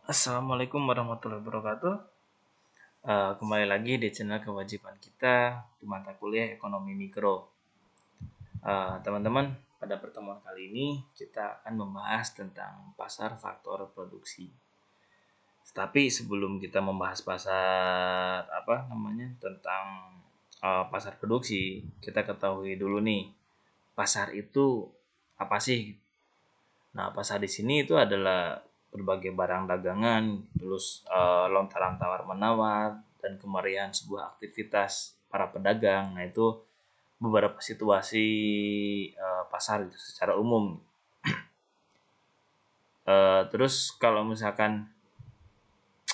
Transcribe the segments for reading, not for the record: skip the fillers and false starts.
Assalamualaikum warahmatullahi wabarakatuh. Kembali lagi di channel kewajiban kita di mata kuliah Ekonomi Mikro. Teman-teman, pada pertemuan kali ini kita akan membahas tentang pasar faktor produksi. Tapi sebelum kita membahas tentang pasar produksi, kita ketahui dulu nih, pasar itu apa sih? Nah, pasar di sini itu adalah berbagai barang dagangan, terus lontaran tawar-menawar, dan kemeriahan sebuah aktivitas para pedagang. Nah, itu beberapa situasi pasar itu secara umum. Terus kalau misalkan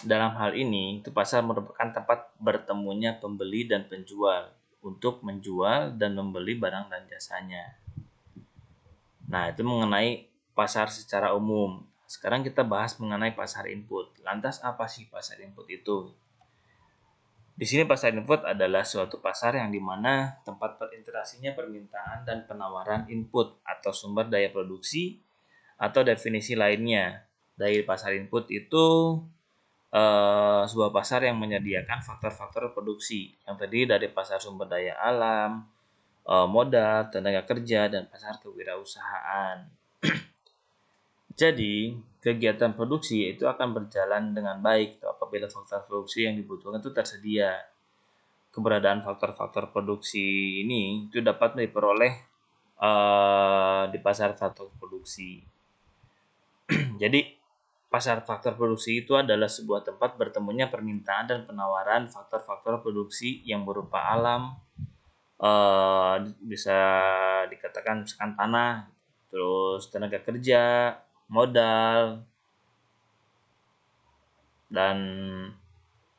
dalam hal ini, itu pasar merupakan tempat bertemunya pembeli dan penjual untuk menjual dan membeli barang dan jasanya. Nah, itu mengenai pasar secara umum. Sekarang kita bahas mengenai pasar input. Lantas apa sih pasar input itu? Di sini pasar input adalah suatu pasar yang dimana tempat berinteraksinya permintaan dan penawaran input atau sumber daya produksi atau definisi lainnya. Dari pasar input itu sebuah pasar yang menyediakan faktor-faktor produksi yang terdiri dari pasar sumber daya alam, modal, tenaga kerja, dan pasar kewirausahaan. Jadi, kegiatan produksi itu akan berjalan dengan baik apabila faktor produksi yang dibutuhkan itu tersedia. Keberadaan faktor-faktor produksi ini itu dapat diperoleh di pasar faktor produksi. Jadi, pasar faktor produksi itu adalah sebuah tempat bertemunya permintaan dan penawaran faktor-faktor produksi yang berupa alam, bisa dikatakan misalkan tanah, terus tenaga kerja, modal, dan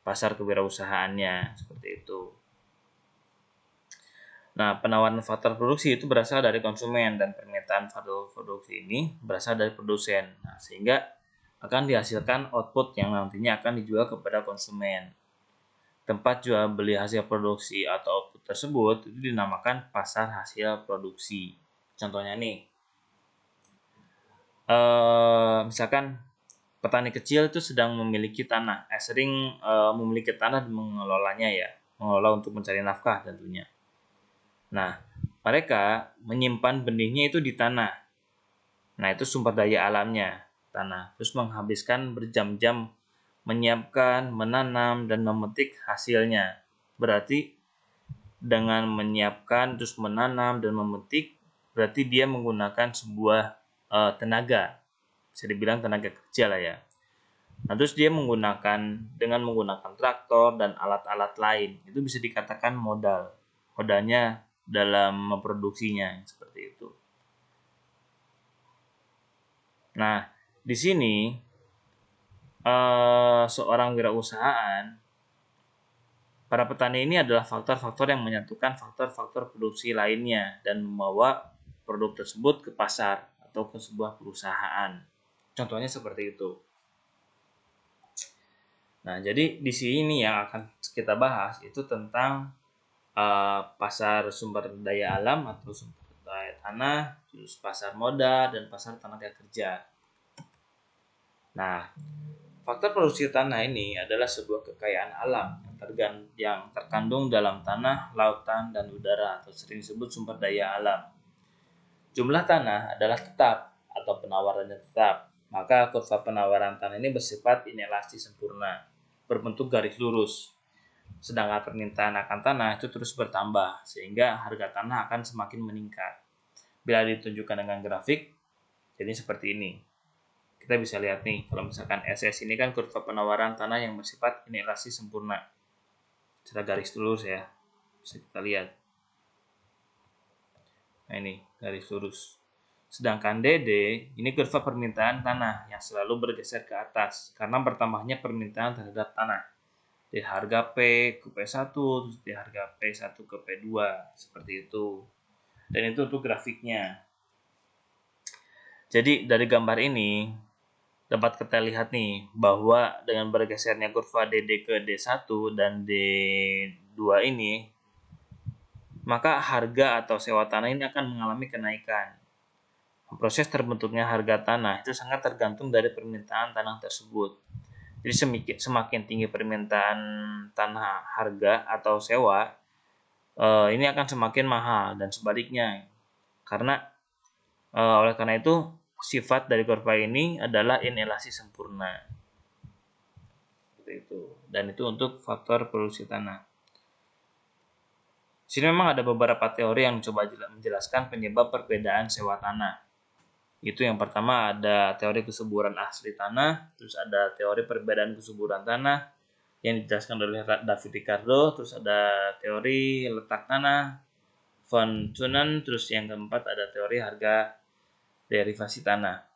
pasar kewirausahaannya seperti itu. Nah, penawaran faktor produksi itu berasal dari konsumen dan permintaan faktor produksi ini berasal dari produsen. Nah, sehingga akan dihasilkan output yang nantinya akan dijual kepada konsumen. Tempat jual beli hasil produksi atau output tersebut itu dinamakan pasar hasil produksi. Contohnya nih, misalkan petani kecil itu sedang memiliki tanah, memiliki tanah dan mengelolanya ya, mengelola untuk mencari nafkah tentunya. Nah, mereka menyimpan benihnya itu di tanah. Nah, itu sumber daya alamnya, tanah. Terus menghabiskan berjam-jam menyiapkan, menanam, dan memetik hasilnya. Berarti dengan menyiapkan, terus menanam, dan memetik, berarti dia menggunakan sebuah tenaga. Bisa dibilang tenaga kerja lah ya. Nah, terus dia dengan menggunakan traktor dan alat-alat lain. Itu bisa dikatakan modal. Modalnya dalam memproduksinya seperti itu. Nah, di sini seorang wirausahaan, para petani ini adalah faktor-faktor yang menyatukan faktor-faktor produksi lainnya dan membawa produk tersebut ke pasar atau ke sebuah perusahaan. Contohnya seperti itu. Nah, jadi di sini yang akan kita bahas itu tentang pasar sumber daya alam atau sumber daya tanah, terus pasar modal, dan pasar tenaga kerja. Nah, faktor produksi tanah ini adalah sebuah kekayaan alam yang terkandung dalam tanah, lautan, dan udara atau sering disebut sumber daya alam. Jumlah tanah adalah tetap atau penawarannya tetap. Maka kurva penawaran tanah ini bersifat inelastis sempurna, berbentuk garis lurus. Sedangkan permintaan akan tanah itu terus bertambah, sehingga harga tanah akan semakin meningkat. Bila ditunjukkan dengan grafik, jadi seperti ini. Kita bisa lihat nih, kalau misalkan SS ini kan kurva penawaran tanah yang bersifat inelastis sempurna. Secara garis lurus ya, bisa kita lihat. Nah, ini garis lurus. Sedangkan DD ini kurva permintaan tanah yang selalu bergeser ke atas karena bertambahnya permintaan terhadap tanah. Di harga P ke P1, terus di harga P1 ke P2, seperti itu. Dan itu untuk grafiknya. Jadi dari gambar ini dapat kita lihat nih bahwa dengan bergesernya kurva DD ke D1 dan D2 ini, maka harga atau sewa tanah ini akan mengalami kenaikan. Proses terbentuknya harga tanah itu sangat tergantung dari permintaan tanah tersebut. Jadi semakin tinggi permintaan tanah harga atau sewa, ini akan semakin mahal dan sebaliknya. Oleh karena itu sifat dari kurva ini adalah inelasi sempurna. Seperti itu. Dan itu untuk faktor produksi tanah. Di sini memang ada beberapa teori yang coba menjelaskan penyebab perbedaan sewa tanah. Itu yang pertama ada teori kesuburan asli tanah, terus ada teori perbedaan kesuburan tanah yang dijelaskan oleh David Ricardo, terus ada teori letak tanah, von Thunen, terus yang keempat ada teori harga derivasi tanah.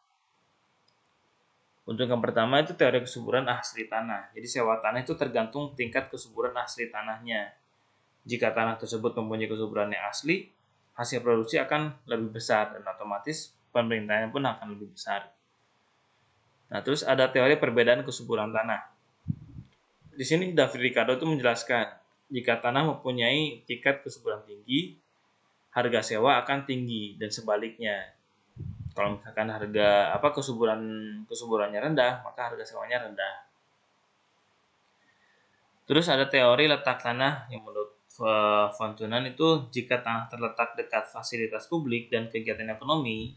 Untuk yang pertama itu teori kesuburan asli tanah. Jadi sewa tanah itu tergantung tingkat kesuburan asli tanahnya. Jika tanah tersebut mempunyai kesuburan yang asli, hasil produksi akan lebih besar dan otomatis pemerintahnya pun akan lebih besar. Nah, terus ada teori perbedaan kesuburan tanah. Di sini David Ricardo itu menjelaskan, jika tanah mempunyai tingkat kesuburan tinggi, harga sewa akan tinggi dan sebaliknya. Kalau misalkan harga kesuburannya rendah, maka harga sewanya rendah. Terus ada teori letak tanah yang menurut von Thunen itu jika tanah terletak dekat fasilitas publik dan kegiatan ekonomi,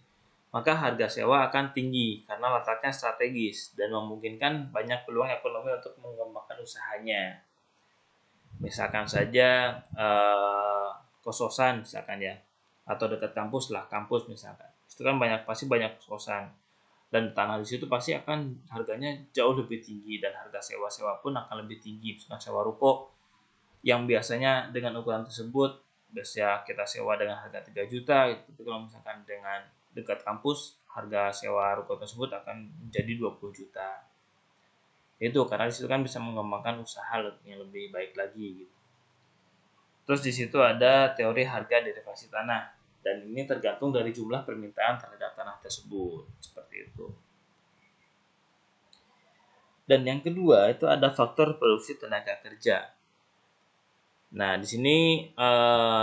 maka harga sewa akan tinggi karena letaknya strategis dan memungkinkan banyak peluang ekonomi untuk mengembangkan usahanya. Misalkan saja kos-kosan misalkan ya, atau dekat kampus misalkan. Itu kan pasti banyak kos-kosan dan tanah di situ pasti akan harganya jauh lebih tinggi dan harga sewa-sewa pun akan lebih tinggi. Misalkan sewa ruko yang biasanya dengan ukuran tersebut biasa kita sewa dengan harga 3 juta gitu. Tapi kalau misalkan dengan dekat kampus harga sewa ruko tersebut akan menjadi 20 juta. Itu karena di situ kan bisa mengembangkan usaha yang lebih baik lagi gitu. Terus di situ ada teori harga derivasi tanah dan ini tergantung dari jumlah permintaan terhadap tanah tersebut, seperti itu. Dan yang kedua itu ada faktor produksi tenaga kerja. Nah, di sini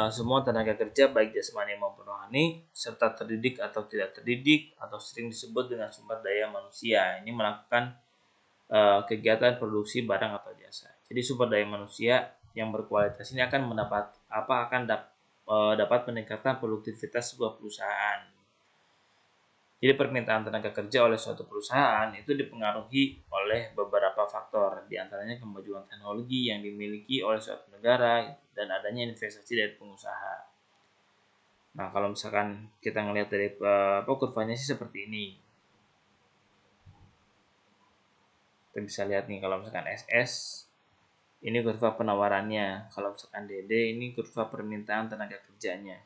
semua tenaga kerja baik jasmani maupun rohani serta terdidik atau tidak terdidik atau sering disebut dengan sumber daya manusia. Ini melakukan kegiatan produksi barang atau jasa. Jadi sumber daya manusia yang berkualitas ini akan dapat meningkatkan produktivitas sebuah perusahaan. Jadi permintaan tenaga kerja oleh suatu perusahaan itu dipengaruhi oleh beberapa faktor, di antaranya kemajuan teknologi yang dimiliki oleh suatu negara dan adanya investasi dari pengusaha. Nah, kalau misalkan kita ngelihat dari kurvanya sih seperti ini. Kita bisa lihat nih kalau misalkan SS ini kurva penawarannya, kalau misalkan DD ini kurva permintaan tenaga kerjanya.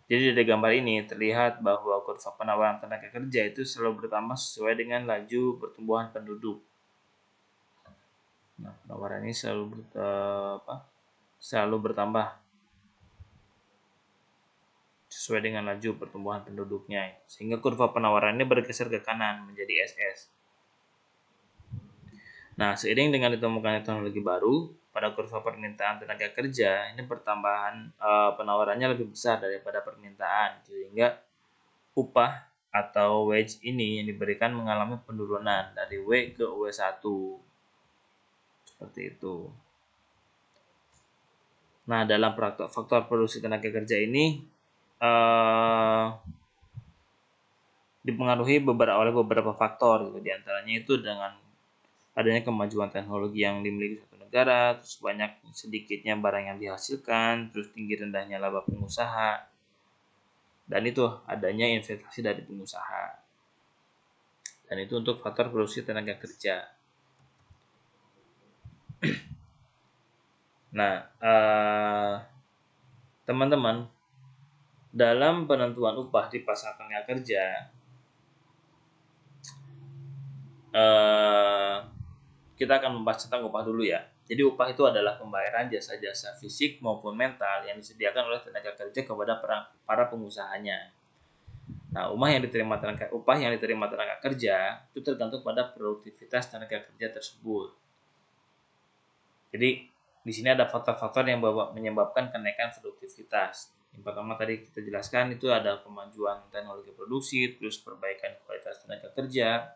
Jadi dari gambar ini terlihat bahwa kurva penawaran tenaga kerja itu selalu bertambah sesuai dengan laju pertumbuhan penduduk. Nah, penawaran ini selalu bertambah sesuai dengan laju pertumbuhan penduduknya, sehingga kurva penawaran ini bergeser ke kanan menjadi SS. Nah, seiring dengan ditemukannya teknologi baru, pada kurva permintaan tenaga kerja, ini pertambahan penawarannya lebih besar daripada permintaan, sehingga upah atau wage ini yang diberikan mengalami penurunan dari W ke W1. Seperti itu. Nah, dalam faktor produksi tenaga kerja ini dipengaruhi oleh beberapa faktor gitu. Di antaranya itu dengan adanya kemajuan teknologi yang dimiliki suatu negara, terus sedikitnya barang yang dihasilkan, terus tinggi rendahnya laba pengusaha, dan itu adanya investasi dari pengusaha. Dan itu untuk faktor produksi tenaga kerja. Nah, teman-teman, dalam penentuan upah di pasar tenaga kerja, kita akan membahas tentang upah dulu ya. Jadi upah itu adalah pembayaran jasa-jasa fisik maupun mental yang disediakan oleh tenaga kerja kepada para pengusahanya. Nah, upah yang diterima tenaga kerja itu tergantung pada produktivitas tenaga kerja tersebut. Jadi di sini ada faktor-faktor yang menyebabkan kenaikan produktivitas. Yang pertama tadi kita jelaskan itu ada kemajuan teknologi produksi, terus perbaikan kualitas tenaga kerja,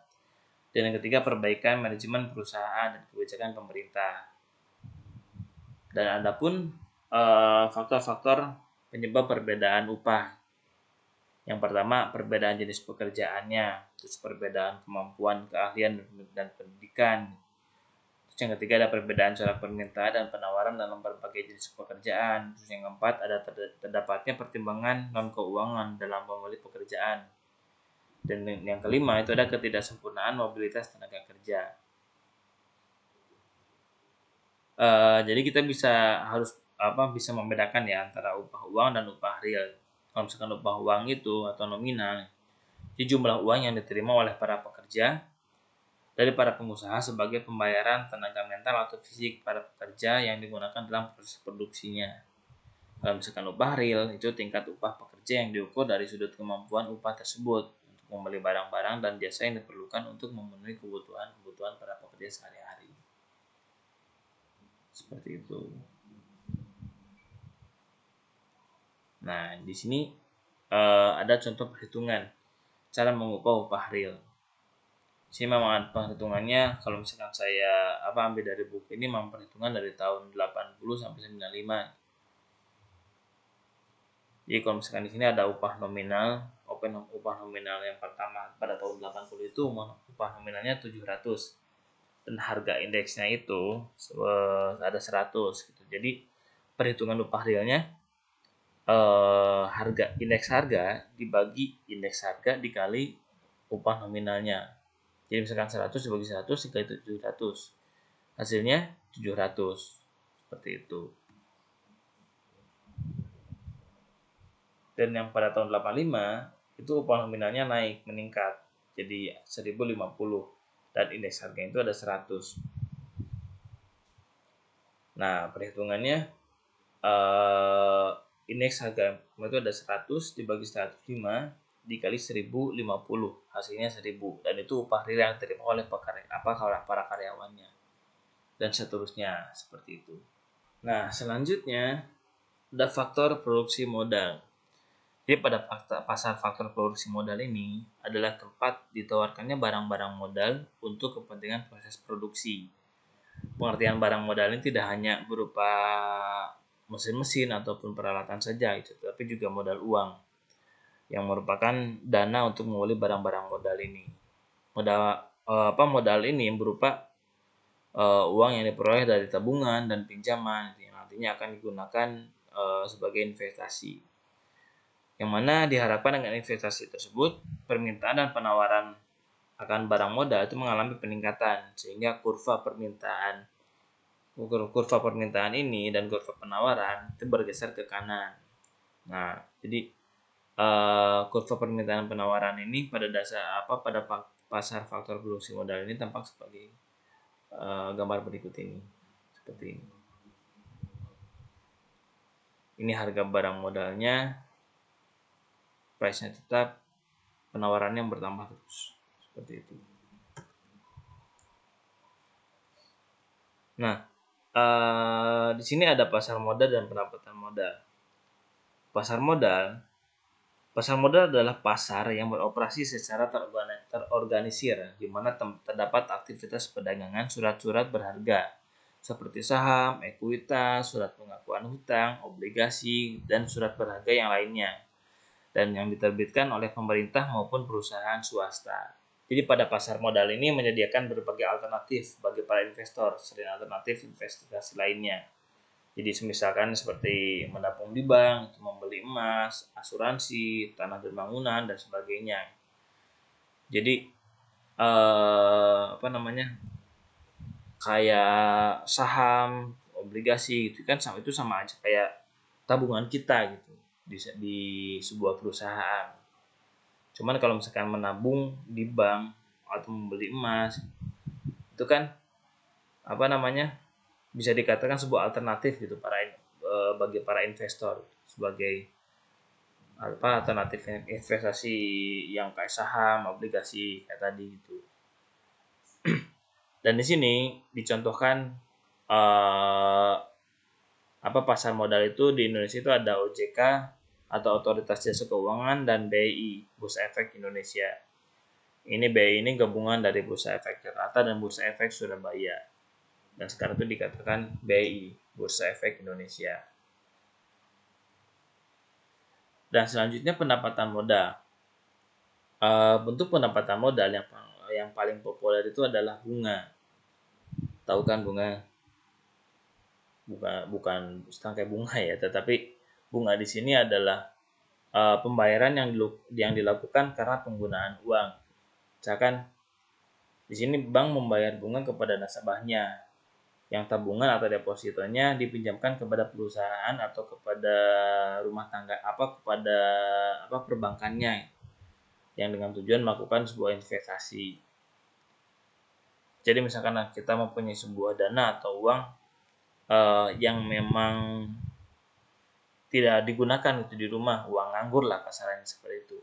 Dan yang ketiga, perbaikan manajemen perusahaan dan kebijakan pemerintah. Dan adapun faktor-faktor penyebab perbedaan upah. Yang pertama, perbedaan jenis pekerjaannya, terus perbedaan kemampuan, keahlian, dan pendidikan. Terus yang ketiga, ada perbedaan cara permintaan dan penawaran dalam berbagai jenis pekerjaan. Terus yang keempat, ada terdapatnya pertimbangan non-keuangan dalam memilih pekerjaan. Dan yang kelima, itu ada ketidaksempurnaan mobilitas tenaga kerja. Jadi kita bisa membedakan ya antara upah uang dan upah real. Kalau misalkan upah uang itu atau nominal, itu jumlah uang yang diterima oleh para pekerja dari para pengusaha sebagai pembayaran tenaga mental atau fisik para pekerja yang digunakan dalam proses produksinya. Kalau misalkan upah real, itu tingkat upah pekerja yang diukur dari sudut kemampuan upah tersebut untuk membeli barang-barang dan jasa yang diperlukan untuk memenuhi kebutuhan para pekerja sehari-hari. Seperti itu. Nah, di sini ada contoh perhitungan cara mengubah upah real. Sini memang ada perhitungannya. Kalau misalkan saya ambil dari buku ini, memang perhitungan dari tahun 80 sampai 95. Jadi kalau misalkan di sini ada upah nominal yang pertama pada tahun 80 itu upah nominalnya 700 dan harga indeksnya itu ada 100 gitu. Jadi perhitungan upah realnya indeks harga dibagi indeks harga dikali upah nominalnya. Jadi misalkan 100 dibagi 100 dikali 700. Hasilnya 700. Seperti itu. Dan yang pada tahun 85 itu upah nominalnya meningkat jadi 1050 dan indeks harga itu ada 100. Nah, perhitungannya indeks harga itu ada 100 dibagi 105 dikali 1050, hasilnya 1000, dan itu upah real yang diterima oleh para karyawannya, dan seterusnya seperti itu. Nah, selanjutnya ada faktor produksi modal. Jadi pada pasar faktor produksi modal ini adalah tempat ditawarkannya barang-barang modal untuk kepentingan proses produksi. Pengertian barang modal ini tidak hanya berupa mesin-mesin ataupun peralatan saja, tapi juga modal uang yang merupakan dana untuk membeli barang-barang modal ini. Modal ini berupa uang yang diperoleh dari tabungan dan pinjaman yang nantinya akan digunakan sebagai investasi. Yang mana diharapkan dengan investasi tersebut, permintaan dan penawaran akan barang modal itu mengalami peningkatan, sehingga kurva permintaan ini dan kurva penawaran itu bergeser ke kanan. Nah, jadi kurva permintaan penawaran ini pada pasar faktor produksi modal ini tampak sebagai gambar berikut ini, seperti ini. Ini harga barang modalnya, price-nya tetap, penawarannya bertambah terus, seperti itu. Nah, di sini ada pasar modal dan pendapatan modal. Pasar modal adalah pasar yang beroperasi secara terorganisir, di mana terdapat aktivitas perdagangan surat-surat berharga seperti saham, ekuitas, surat pengakuan hutang, obligasi, dan surat berharga yang lainnya, dan yang diterbitkan oleh pemerintah maupun perusahaan swasta. Jadi pada pasar modal ini menyediakan berbagai alternatif bagi para investor selain alternatif investasi lainnya. Jadi misalkan seperti menabung di bank, membeli emas, asuransi, tanah dan bangunan, dan sebagainya. Jadi kayak saham, obligasi gitu kan, itu sama aja kayak tabungan kita gitu di sebuah perusahaan. Cuman kalau misalkan menabung di bank atau membeli emas itu kan bisa dikatakan sebuah alternatif gitu bagi para investor, sebagai alternatif investasi yang kayak saham, obligasi kayak tadi gitu. Dan di sini dicontohkan pasar modal itu di Indonesia itu ada OJK atau Otoritas Jasa Keuangan dan BI, Bursa Efek Indonesia. Ini BI ini gabungan dari Bursa Efek Jakarta dan Bursa Efek Surabaya. Dan sekarang itu dikatakan BI, Bursa Efek Indonesia. Dan selanjutnya pendapatan modal. Bentuk pendapatan modal yang paling populer itu adalah bunga. Tahu kan bunga? Bukan setangkai bunga ya, tetapi bunga di sini adalah pembayaran yang dilakukan karena penggunaan uang. Misalkan di sini bank membayar bunga kepada nasabahnya, yang tabungan atau depositonya dipinjamkan kepada perusahaan atau kepada rumah tangga kepada perbankannya yang dengan tujuan melakukan sebuah investasi. Jadi misalkan kita mempunyai sebuah dana atau uang yang memang tidak digunakan itu di rumah, uang nganggur lah kasarnya seperti itu.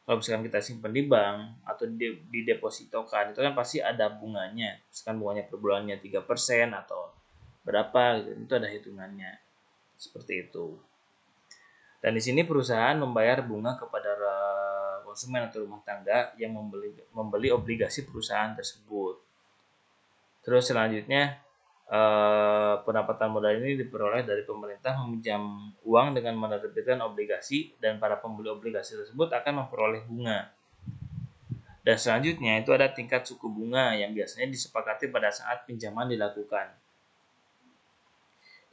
Kalau misalkan kita simpan di bank atau didepositokan, itu kan pasti ada bunganya. Misalkan bunganya per bulannya 3% atau berapa gitu, itu ada hitungannya. Seperti itu. Dan di sini perusahaan membayar bunga kepada konsumen atau rumah tangga yang membeli obligasi perusahaan tersebut. Terus selanjutnya pendapatan modal ini diperoleh dari pemerintah meminjam uang dengan menerbitkan obligasi, dan para pembeli obligasi tersebut akan memperoleh bunga. Dan selanjutnya itu ada tingkat suku bunga yang biasanya disepakati pada saat pinjaman dilakukan.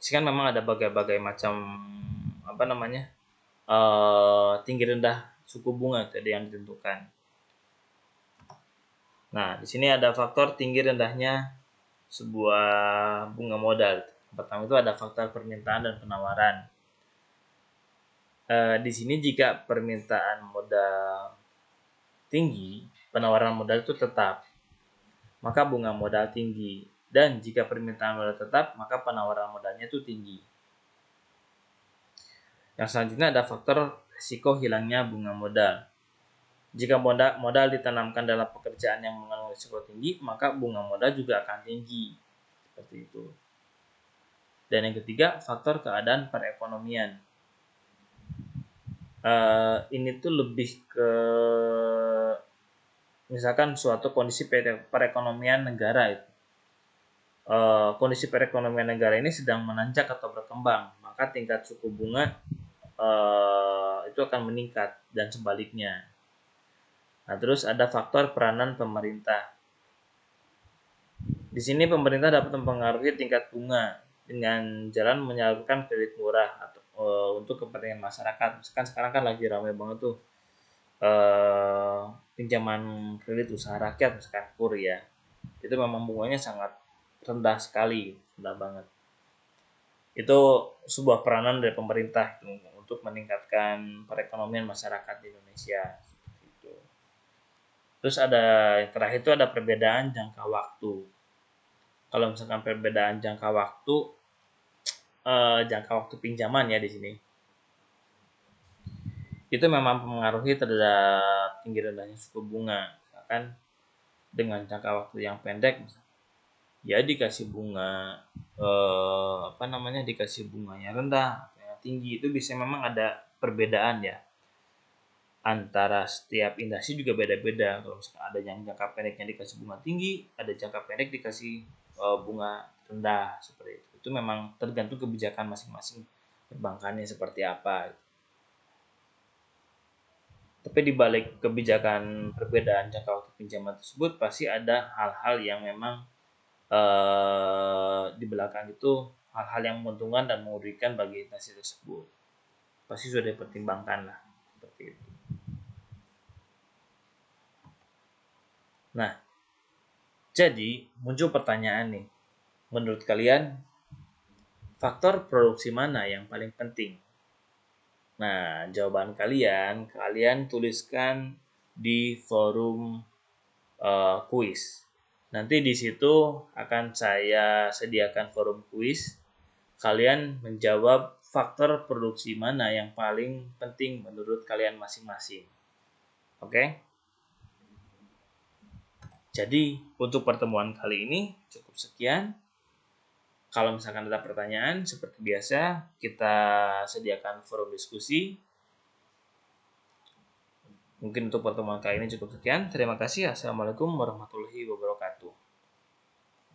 Di sini kan memang ada berbagai macam tinggi rendah suku bunga tadi yang ditentukan. Nah, di sini ada faktor tinggi rendahnya sebuah bunga modal. Pertama itu ada faktor permintaan dan penawaran. Di sini jika permintaan modal tinggi, penawaran modal itu tetap, maka bunga modal tinggi. Dan jika permintaan modal tetap, maka penawaran modalnya itu tinggi. Yang selanjutnya ada faktor risiko hilangnya bunga modal. Jika modal ditanamkan dalam pekerjaan yang mengandung risiko tinggi, maka bunga modal juga akan tinggi. Seperti itu. Dan yang ketiga, faktor keadaan perekonomian. Ini tuh lebih ke misalkan suatu kondisi perekonomian negara itu. Kondisi perekonomian negara ini sedang menanjak atau berkembang, maka tingkat suku bunga itu akan meningkat dan sebaliknya. Nah, terus ada faktor peranan pemerintah. Di sini pemerintah dapat mempengaruhi tingkat bunga dengan jalan menyalurkan kredit murah atau untuk kepentingan masyarakat. Misalkan sekarang kan lagi ramai banget tuh pinjaman kredit usaha rakyat, misalkan KUR ya. Itu memang bunganya sangat rendah sekali, rendah banget. Itu sebuah peranan dari pemerintah untuk meningkatkan perekonomian masyarakat di Indonesia. Terus ada yang terakhir itu ada perbedaan jangka waktu. Kalau misalkan perbedaan jangka waktu pinjaman ya di sini, itu memang mempengaruhi terhadap tinggi rendahnya suku bunga. Misalkan dengan jangka waktu yang pendek, ya dikasih bunga dikasih bunganya rendah, yang tinggi, itu bisa memang ada perbedaan ya. Antara setiap industri juga beda-beda. Kalau misalkan ada yang jangka pendeknya dikasih bunga tinggi, ada jangka pendek dikasih bunga rendah, seperti itu. Itu memang tergantung kebijakan masing-masing perbankannya seperti apa. Tapi di balik kebijakan perbedaan jangka waktu pinjaman tersebut pasti ada hal-hal yang memang di belakang itu hal-hal yang menguntungkan dan merugikan bagi industri tersebut. Pasti sudah dipertimbangkan lah seperti itu. Nah, jadi muncul pertanyaan nih, menurut kalian faktor produksi mana yang paling penting? Nah, jawaban kalian tuliskan di forum kuis. Nanti di situ akan saya sediakan forum kuis. Kalian menjawab faktor produksi mana yang paling penting menurut kalian masing-masing. Oke? Jadi, untuk pertemuan kali ini cukup sekian. Kalau misalkan ada pertanyaan, seperti biasa, kita sediakan forum diskusi. Mungkin untuk pertemuan kali ini cukup sekian. Terima kasih. Assalamualaikum warahmatullahi wabarakatuh.